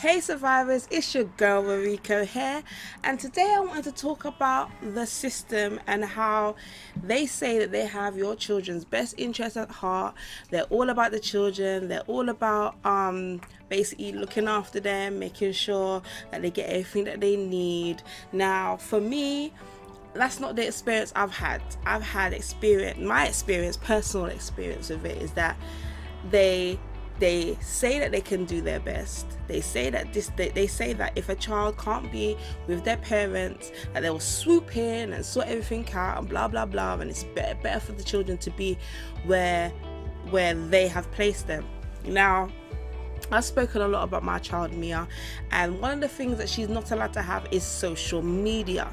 Hey survivors, it's your girl Ruriko here, and today I wanted to talk about the system and how they say that they have your children's best interest at heart. They're all about the children, they're all about basically looking after them, making sure that they get everything that they need. Now for me, that's not the experience I've had. My personal experience with it is that they say that they can do their best. They say that if a child can't be with their parents, that they will swoop in and sort everything out and blah blah blah, and it's better for the children to be where they have placed them. Now, I've spoken a lot about my child Mia, and one of the things that she's not allowed to have is social media.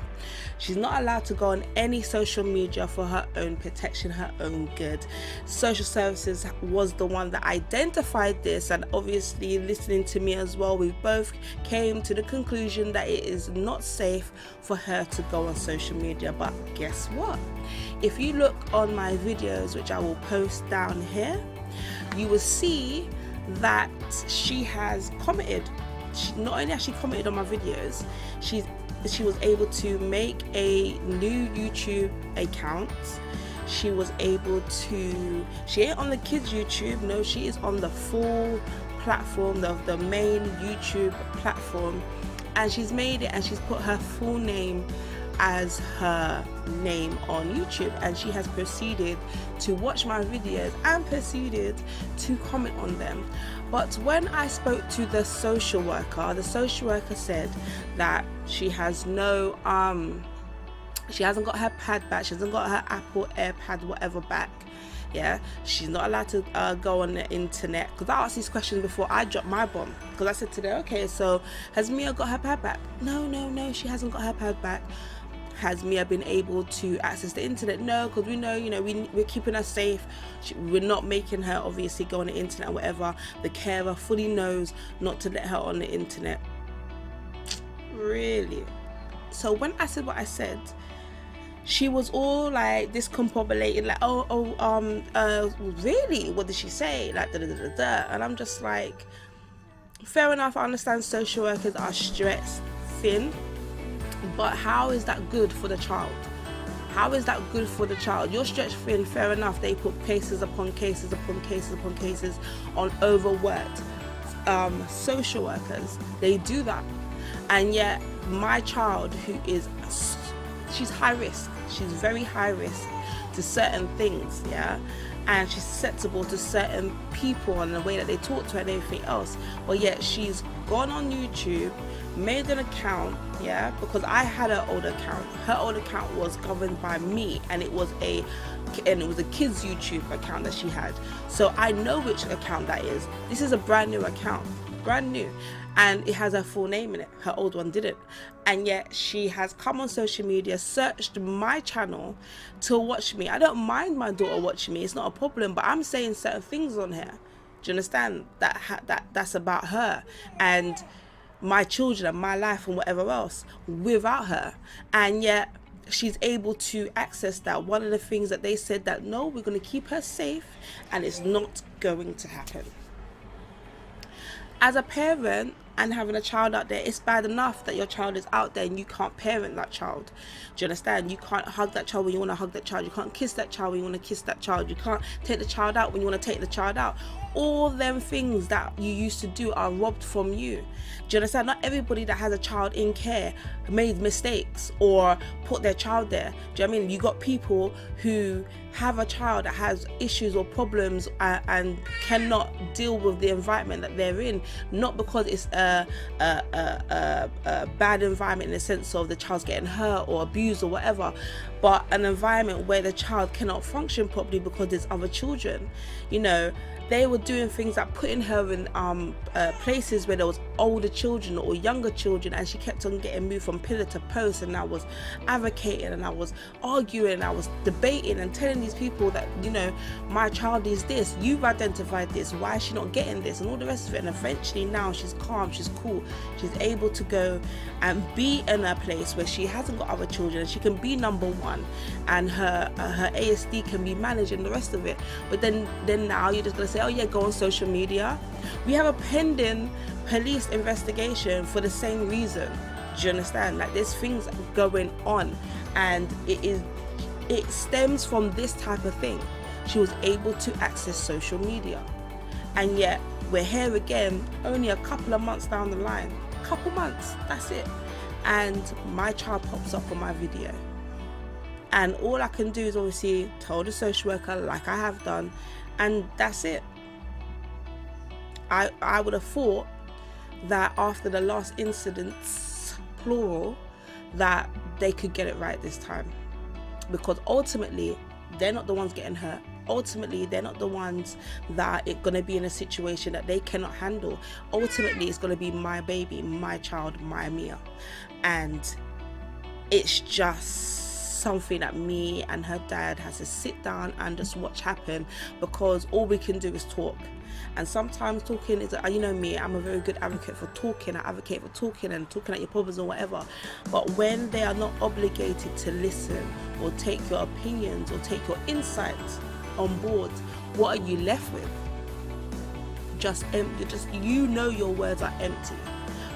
She's not allowed to go on any social media for her own protection, her own good. Social services was the one that identified this, and obviously listening to me as well, we both came to the conclusion that it is not safe for her to go on social media. But guess what? If you look on my videos, which I will post down here, you will see that she has commented. Not only has she commented on my videos, she was able to make a new YouTube account. She was able to, she ain't on the kids YouTube, no, she is on the full platform, the main YouTube platform, and she's made it, and she's put her full name as her name on YouTube, and she has proceeded to watch my videos and proceeded to comment on them. But when I spoke to the social worker said that she has no she hasn't got her pad back, she hasn't got her Apple AirPad whatever back. Yeah, she's not allowed to go on the internet, because I asked these questions before I dropped my bomb, because I said to her, okay, so has Mia got her pad back? No, she hasn't got her pad back. Has Mia been able to access the internet? No, because we know, we're keeping her safe. We're not making her obviously go on the internet or whatever. The carer fully knows not to let her on the internet. Really? So when I said what I said, she was all like discombobulated, like, really? What did she say? Like, da da da da. And I'm just like, fair enough, I understand social workers are stressed thin, but how is that good for the child? How is that good for the child? You're stretched thin, fair enough. They put cases upon cases upon cases upon cases on overworked social workers. They do that. And yet my child, she's high risk. She's very high risk to certain things, yeah? And she's susceptible to certain people and the way that they talk to her and everything else. But yet she's gone on YouTube, made an account, yeah, because I had her old account. Her old account was governed by me, and it was a kids YouTube account that she had. So I know which account that is. This is a brand new account, brand new, and it has her full name in it. Her old one didn't. And yet she has come on social media, searched my channel to watch me. I don't mind my daughter watching me, it's not a problem, but I'm saying certain things on here. Do you understand? That's about her and my children and my life and whatever else without her. And yet she's able to access that. One of the things that they said that, no, we're going to keep her safe, and it's not going to happen. As a parent and having a child out there, it's bad enough that your child is out there and you can't parent that child. Do you understand? You can't hug that child when you want to hug that child. You can't kiss that child when you want to kiss that child. You can't take the child out when you want to take the child out. All them things that you used to do are robbed from you. Do you understand? Not everybody that has a child in care made mistakes or put their child there. Do you know what I mean? You got people who have a child that has issues or problems and cannot deal with the environment that they're in, not because it's a bad environment in the sense of the child's getting hurt or abused or whatever, but an environment where the child cannot function properly because there's other children. They were doing things like putting her in places where there was older children or younger children, and she kept on getting moved from pillar to post, and that was advocating and I was arguing and I was debating and telling these people that, you know, my child is this, you've identified this, why is she not getting this, and all the rest of it. And eventually now she's calm, she's cool, she's able to go and be in a place where she hasn't got other children and she can be number one, and her ASD can be managed and the rest of it. But then now you're just gonna say, oh yeah, go on social media. We have a pending police investigation for the same reason. Do you understand? Like, there's things going on, and it stems from this type of thing. She was able to access social media, and yet we're here again only a couple of months down the line. Couple months, that's it, and my child pops up on my video, and all I can do is obviously tell the social worker, like I have done, and that's it. I would have thought that after the last incidents, plural, that they could get it right this time, because ultimately they're not the ones getting hurt. Ultimately, they're not the ones that it's going to be in a situation that they cannot handle. Ultimately, it's going to be my baby, my child, my Mia. And it's just something that me and her dad has to sit down and just watch happen, because all we can do is talk. And sometimes talking is, you know me, I'm a very good advocate for talking. I advocate for talking and talking at your problems or whatever. But when they are not obligated to listen or take your opinions or take your insights on board, what are you left with? Just empty. You know your words are empty.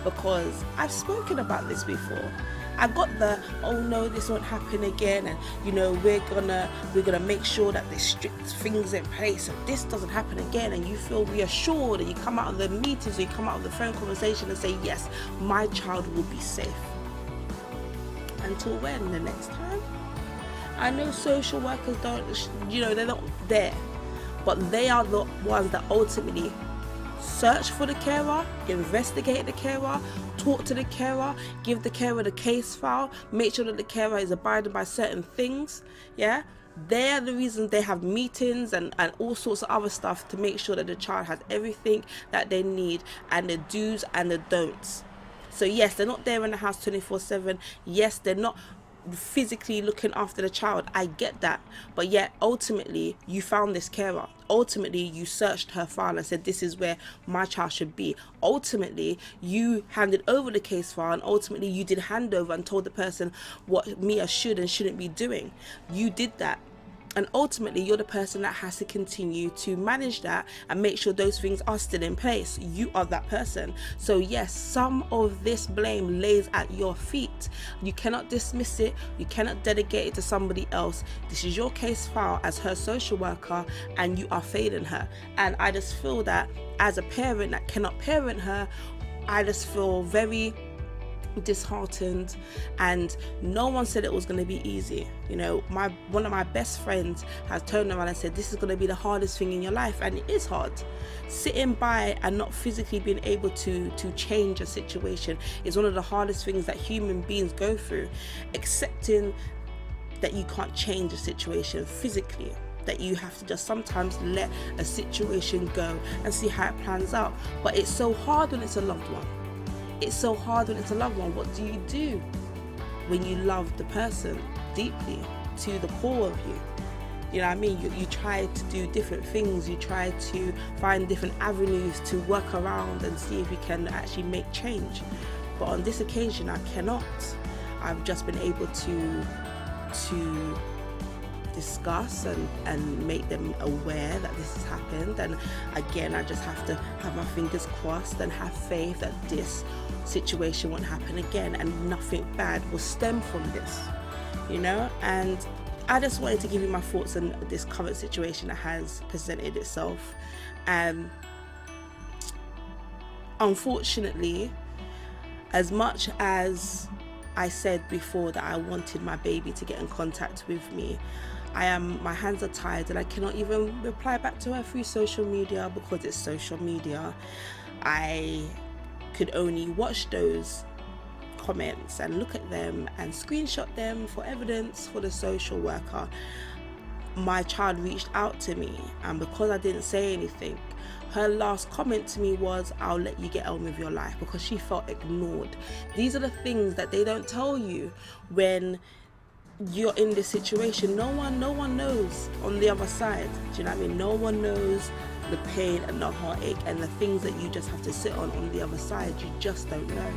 Because I've spoken about this before. I got the, oh no, this won't happen again, and you know, we're gonna make sure that there's strict things in place so this doesn't happen again, and you feel reassured, and you come out of the meetings or you come out of the phone conversation and say, yes, my child will be safe. Until when? The next time? I know social workers don't, you know, they're not there, but they are the ones that ultimately search for the carer, investigate the carer, talk to the carer, give the carer the case file, make sure that the carer is abiding by certain things. Yeah, they're the reasons they have meetings and all sorts of other stuff to make sure that the child has everything that they need, and the do's and the don'ts. So yes, they're not there in the house 24/7. Yes, they're not physically looking after the child. I get that, but yet ultimately you found this carer. Ultimately you searched her file and said, this is where my child should be. Ultimately you handed over the case file, and ultimately you did hand over and told the person what Mia should and shouldn't be doing. You did that, and ultimately you're the person that has to continue to manage that and make sure those things are still in place. You are that person. So yes, some of this blame lays at your feet. You cannot dismiss it, you cannot delegate it to somebody else. This is your case file as her social worker, and you are failing her. And I just feel that as a parent that cannot parent her, I just feel very disheartened, and no one said it was going to be easy. You know, one of my best friends has turned around and said, this is going to be the hardest thing in your life, and it is hard. Sitting by and not physically being able to change a situation is one of the hardest things that human beings go through. Accepting that you can't change a situation physically, that you have to just sometimes let a situation go and see how it plans out. But it's so hard when it's a loved one. It's so hard when it's a loved one. What do you do when you love the person deeply to the core of you? You know what I mean? You try to do different things. You try to find different avenues to work around and see if you can actually make change. But on this occasion, I cannot. I've just been able to discuss and make them aware that this has happened. And again, I just have to have my fingers crossed and have faith that this situation won't happen again and nothing bad will stem from this, you know. And I just wanted to give you my thoughts on this current situation that has presented itself. Unfortunately, as much as I said before that I wanted my baby to get in contact with me, my hands are tied, and I cannot even reply back to her through social media because it's social media. I could only watch those comments and look at them and screenshot them for evidence for the social worker. My child reached out to me, and because I didn't say anything, her last comment to me was, I'll let you get on with your life, because she felt ignored. These are the things that they don't tell you when you're in this situation. No one knows on the other side. Do you know what I mean? No one knows the pain and the heartache and the things that you just have to sit on the other side. You just don't know,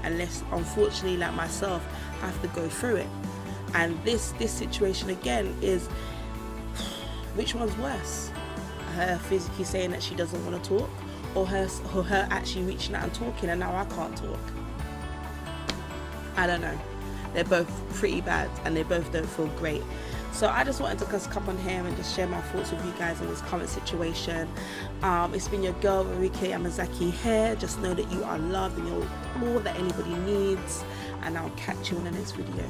unless, unfortunately, like myself, have to go through it. And this situation again is, which one's worse? Her physically saying that she doesn't want to talk, or her actually reaching out and talking, and now I can't talk? I don't know. They're both pretty bad, and they both don't feel great. So I just wanted to just come on here and just share my thoughts with you guys on this current situation. It's been your girl Ruriko Yamazaki here. Just know that you are loved and you're all that anybody needs, and I'll catch you in the next video.